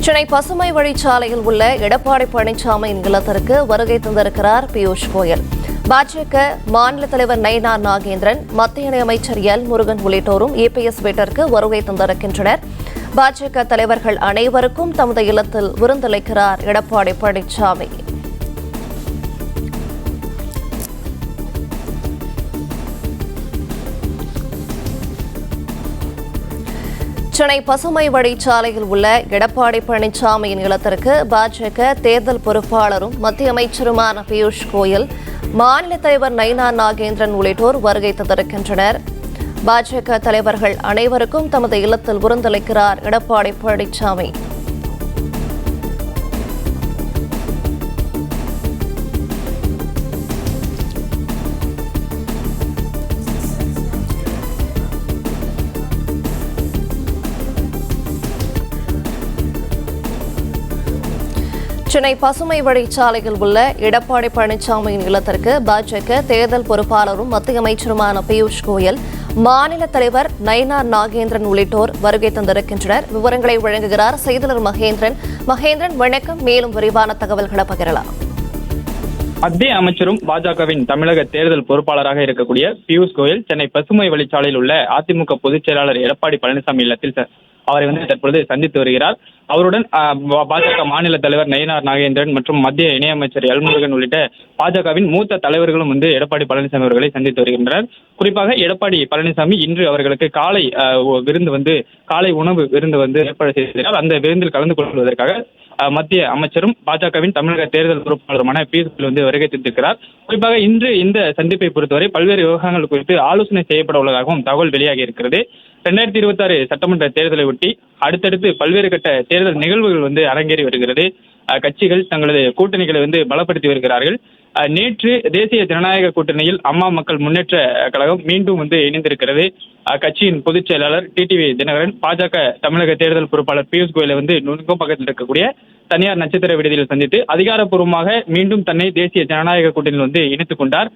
சென்னை பசுமை வழிச்சாலையில் உள்ள எடப்பாடி பழனிசாமியின் இல்லத்திற்கு வருகை தந்திருக்கிறார் பியூஷ் கோயல். பாஜக மாநில தலைவர் நயினார் நாகேந்திரன், மத்திய இணையமைச்சர் எல் முருகன் உள்ளிட்டோரும் EPS வீட்டிற்கு வருகை தந்திருக்கின்றனர். பாஜக தலைவர்கள் அனைவருக்கும் தமது இல்லத்தில் விருந்தளிக்கிறார் எடப்பாடி பழனிசாமி. சென்னை பசுமை வழிச்சாலையில் உள்ள எடப்பாடி பழனிசாமியின் இல்லத்திற்கு பாஜக தேர்தல் பொறுப்பாளரும் மத்திய அமைச்சருமான பியூஷ் கோயல், மாநில தலைவர் நயினார் நாகேந்திரன் உள்ளிட்டோர் வருகை தந்திருக்கின்றனர். பாஜக தலைவர்கள் அனைவருக்கும் தமது இல்லத்தில் விருந்தளிக்கிறார் எடப்பாடி பழனிசாமி. சென்னை பசுமை வழிச்சாலையில் உள்ள எடப்பாடி பழனிசாமியின் இல்லத்திற்கு பாஜக தேர்தல் பொறுப்பாளரும் மத்திய அமைச்சருமான பியூஷ் கோயல், மாநில தலைவர் நயினார் நாகேந்திரன் உள்ளிட்டோர் வருகை தந்திருக்கின்றனர். விவரங்களை வழங்குகிறார் செய்தியாளர் மகேந்திரன். வணக்கம். மேலும் விரிவான தகவல்களை பகிரலாம். மத்திய அமைச்சரும் பாஜகவின் தமிழக தேர்தல் பொறுப்பாளராக இருக்கக்கூடிய பியூஷ் கோயல் சென்னை பசுமை வழிச்சாலையில் உள்ள அதிமுக பொதுச் செயலாளர் எடப்பாடி பழனிசாமி இல்லத்தில் அவரை தற்பொழுது சந்தித்து வருகிறார். அவருடன் பாஜக மாநில தலைவர் நயினார் நாகேந்திரன் மற்றும் மத்திய இணையமைச்சர் எல் முருகன் உள்ளிட்ட பாஜகவின் மூத்த தலைவர்களும் எடப்பாடி பழனிசாமி அவர்களை சந்தித்து வருகின்றனர். குறிப்பாக எடப்பாடி பழனிசாமி இன்று அவர்களுக்கு காலை உணவு விருந்து ஏற்பாடு செய்திருக்கிறார். அந்த விருந்தில் கலந்து கொள்வதற்காக மத்திய அமைச்சரும் பாஜகவின் தமிழக தேர்தல் பொறுப்பாளருமான பியூஷ் வருகை தந்திருக்கிறார். குறிப்பாக இன்று இந்த சந்திப்பை பொறுத்தவரை பல்வேறு விவகாரங்கள் குறித்து ஆலோசனை செய்யப்பட உள்ளதாகவும் தகவல் வெளியாகி இருக்கிறது. 2026 சட்டமன்ற தேர்தலை ஒட்டி அடுத்தடுத்து பல்வேறு கட்ட தேர்தல் நிகழ்வுகள் அரங்கேறி வருகிறது. கட்சிகள் தங்களது கூட்டணிகளை பலப்படுத்தி வருகிறார்கள். நேற்று தேசிய ஜனநாயக கூட்டணியில் அம்மா மக்கள் முன்னேற்ற கழகம் மீண்டும் இணைந்திருக்கிறது. கட்சியின் பொதுச் செயலாளர் TTV தினகரன் பாஜக தமிழக தேர்தல் பொறுப்பாளர் பியூஷ் கோயலை நுங்கம்பாக்கத்தில் இருக்கக்கூடிய தனியார் நட்சத்திர விடுதியில் சந்தித்து அதிகாரப்பூர்வமாக மீண்டும் தன்னை தேசிய ஜனநாயக கூட்டணியில் இணைத்துக் கொண்டார்.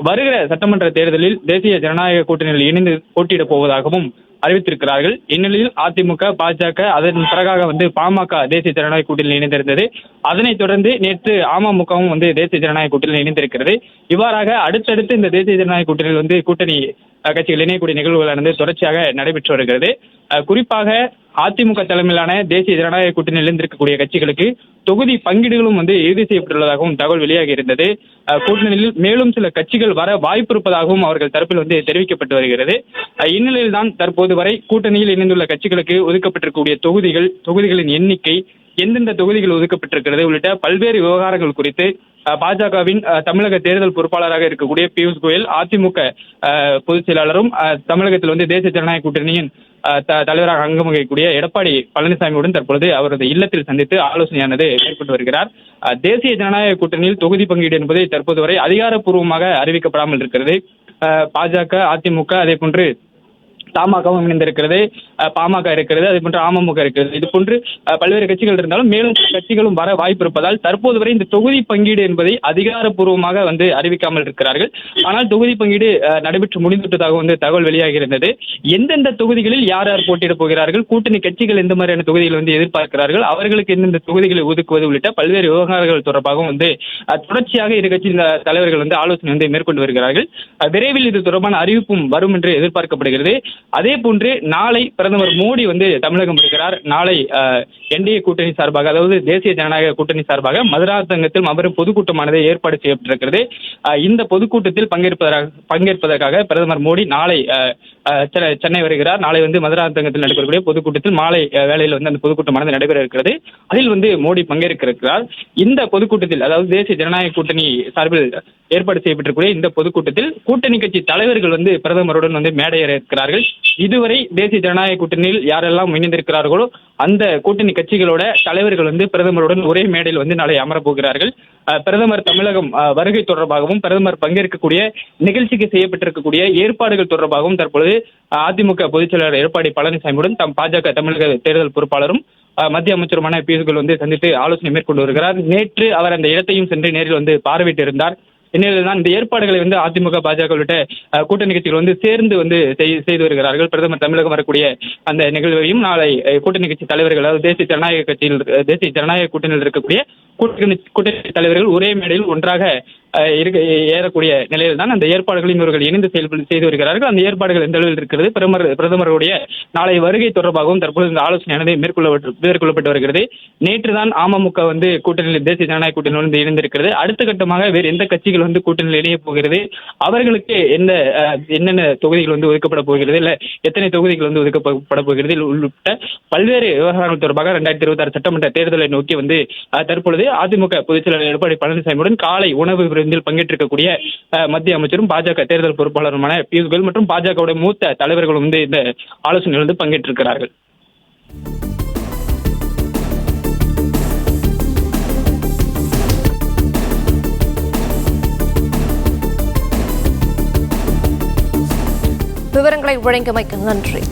வருகிற சட்டமன்ற தேர்தலில் தேசிய ஜனநாயக கூட்டணியில் இணைந்து போட்டியிடப் போவதாகவும் அறிவித்திருக்கிறார்கள். இந்நிலையில் அதிமுக, பாஜக, அதன் பிறகாக பாமக தேசிய ஜனநாயக கூட்டணியில் இணைந்திருந்தது. அதனைத் தொடர்ந்து நேற்று அமமுகவும் தேசிய ஜனநாயக கூட்டணியில் இணைந்திருக்கிறது. இவ்வாறாக அடுத்தடுத்து இந்த தேசிய ஜனநாயக கூட்டணியில் கூட்டணி கட்சிகள் இணையக்கூடிய நிகழ்வுகள் தொடர்ச்சியாக நடைபெற்று வருகிறது. குறிப்பாக அதிமுக தலைமையிலான தேசிய ஜனநாயக கூட்டணியில் இருந்திருக்கக்கூடிய கட்சிகளுக்கு தொகுதி பங்கீடுகளும் இறுதி செய்யப்பட்டுள்ளதாகவும் தகவல் வெளியாகி இருந்தது. கூட்டணியில் மேலும் சில கட்சிகள் வர வாய்ப்பு இருப்பதாகவும் அவர்கள் தரப்பில் தெரிவிக்கப்பட்டு வருகிறது. இந்நிலையில் தான் தற்போது வரை கூட்டணியில் இணைந்துள்ள கட்சிகளுக்கு ஒதுக்கப்பட்டிருக்கக்கூடிய தொகுதிகளின் எண்ணிக்கை, எந்தெந்த தொகுதிகள் ஒதுக்கப்பட்டிருக்கிறது உள்ளிட்ட பல்வேறு விவகாரங்கள் குறித்து பாஜகவின் தமிழக தேர்தல் பொறுப்பாளராக இருக்கக்கூடிய பியூஷ் கோயல், அதிமுக பொதுச் செயலாளரும் தமிழகத்தில் தேசிய ஜனநாயக கூட்டணியின் தலைவராக அங்கம் வகிக்கக்கூடிய எடப்பாடி பழனிசாமியுடன் தற்பொழுது அவரது இல்லத்தில் சந்தித்து ஆலோசனையானது மேற்கொண்டு வருகிறார். தேசிய ஜனநாயக கூட்டணியில் தொகுதி பங்கீடு என்பது தற்போது வரை அதிகாரப்பூர்வமாக அறிவிக்கப்படாமல் இருக்கிறது. பாஜக, அதிமுக, அதே போன்று தமாகவும் இணைந்திருக்கிறது, பாமக இருக்கிறது, அதே போன்று அமமுக இருக்கிறது. இது போன்று பல்வேறு கட்சிகள் இருந்தாலும் மேலும் கட்சிகளும் வர வாய்ப்பு இருப்பதால் தற்போது வரை இந்த தொகுதி பங்கீடு என்பதை அதிகாரப்பூர்வமாக அறிவிக்காமல் இருக்கிறார்கள். ஆனால் தொகுதி பங்கீடு நடைபெற்று முடிந்துவிட்டதாக தகவல் வெளியாகியிருந்தது. எந்தெந்த தொகுதிகளில் யார் யார் போட்டியிடப் போகிறார்கள், கூட்டணி கட்சிகள் எந்த மாதிரியான தொகுதிகள் எதிர்பார்க்கிறார்கள், அவர்களுக்கு எந்தெந்த தொகுதிகளை ஒதுக்குவது உள்ளிட்ட பல்வேறு விவகாரங்கள் தொடர்பாகவும் தொடர்ச்சியாக இரு கட்சி தலைவர்கள் ஆலோசனை மேற்கொண்டு வருகிறார்கள். விரைவில் இது தொடர்பான அறிவிப்பும் வரும் என்று எதிர்பார்க்கப்படுகிறது. அதே போன்று நாளை பிரதமர் மோடி தமிழகம் இருக்கிறார். நாளை NDA கூட்டணி சார்பாக, அதாவது தேசிய ஜனநாயக கூட்டணி சார்பாக மதுராந்தகத்தில் மாபெரும் பொதுக்கூட்டமானது ஏற்பாடு செய்யப்பட்டிருக்கிறது. இந்த பொதுக்கூட்டத்தில் பங்கேற்பதற்காக பிரதமர் மோடி நாளை சென்னை வருகிறார். நாளை மதுராந்தகத்தில் நடைபெறக்கூடிய பொதுக்கூட்டத்தில் மாலை வேளையில் அந்த பொதுக்கூட்டமானது நடைபெற இருக்கிறது. அதில் மோடி பங்கேற்க இருக்கிறார். இந்த பொதுக்கூட்டத்தில், அதாவது தேசிய ஜனநாயக கூட்டணி சார்பில் ஏற்பாடு செய்யப்பட்டிருக்கூடிய இந்த பொதுக்கூட்டத்தில் கூட்டணி கட்சி தலைவர்கள் பிரதமருடன் மேடையேற இருக்கிறார்கள். இதுவரை தேசிய ஜனநாயக கூட்டணியில் யாரெல்லாம் இணைந்திருக்கிறார்களோ அந்த கூட்டணி கட்சிகளோட தலைவர்கள் பிரதமருடன் ஒரே மேடையில் நாளை அமரப்போகிறார்கள். பிரதமர் தமிழகம் வருகை தொடர்பாகவும் பிரதமர் பங்கேற்கக்கூடிய நிகழ்ச்சிக்கு செய்யப்பட்டிருக்கக்கூடிய ஏற்பாடுகள் தொடர்பாகவும் தற்பொழுது அதிமுக பொதுச் செயலாளர் எடப்பாடி பழனிசாமியுடன் பாஜக தமிழக தேர்தல் பொறுப்பாளரும் மத்திய அமைச்சருமான பியூஷ் கோயல் சந்தித்து ஆலோசனை மேற்கொண்டு வருகிறார். நேற்று அவர் அந்த இடத்தையும் சென்று நேரில் பார்வையிட்டிருந்தார். இந்நிலையில் தான் இந்த ஏற்பாடுகளை வந்து அதிமுக பாஜக உள்ளிட்ட கூட்டணி கட்சிகள் வந்து சேர்ந்து வந்து செய்து வருகிறார்கள். பிரதமர் தமிழகம் வரக்கூடிய அந்த நிகழ்வையும் நாளை கூட்டணி கட்சி தலைவர்கள், அதாவது தேசிய ஜனநாயக கூட்டணியில் இருக்கக்கூடிய கூட்டணி தலைவர்கள் ஒரே மேடையில் ஒன்றாக ஏறக்கூடிய நிலையில் தான் அந்த ஏற்பாடுகளையும் இவர்கள் இணைந்து செய்து வருகிறார்கள். அந்த ஏற்பாடுகள் எந்த அளவில் இருக்கிறது, பிரதமருடைய நாளை வருகை தொடர்பாகவும் தற்போது இந்த ஆலோசனை மேற்கொள்ளப்பட்டு வருகிறது. நேற்று தான் அமமுக வந்து கூட்டணியில், தேசிய ஜனநாயக கூட்டணியில் வந்து இணைந்திருக்கிறது. அடுத்த கட்டமாக வேறு எந்த கட்சிகள் வந்து கூட்டணியில் இணைய போகிறது, அவர்களுக்கு என்னென்ன தொகுதிகள் வந்து ஒதுக்கப்பட போகிறது, இல்ல எத்தனை தொகுதிகள் வந்து ஒதுக்கப்பட போகிறது உள்ளிட்ட பல்வேறு விவகாரங்கள் தொடர்பாக 2026 சட்டமன்ற தேர்தலை நோக்கி வந்து தற்பொழுது அதிமுக பொதுச்செயலாளர் எடப்பாடி பழனிசாமியுடன் காலை உணவு விருந்தில் பங்கேற்றிருக்கக்கூடிய மத்திய அமைச்சரும் பாஜக தேர்தல் பொறுப்பாளருமான பியூஷ் கோயல் மற்றும் பாஜகவுடைய மூத்த தலைவர்களும் வந்து இந்த ஆலோசனையில் வந்து பங்கேற்றிருக்கிறார்கள். விவரங்களை வழங்கியமைக்கு நன்றி.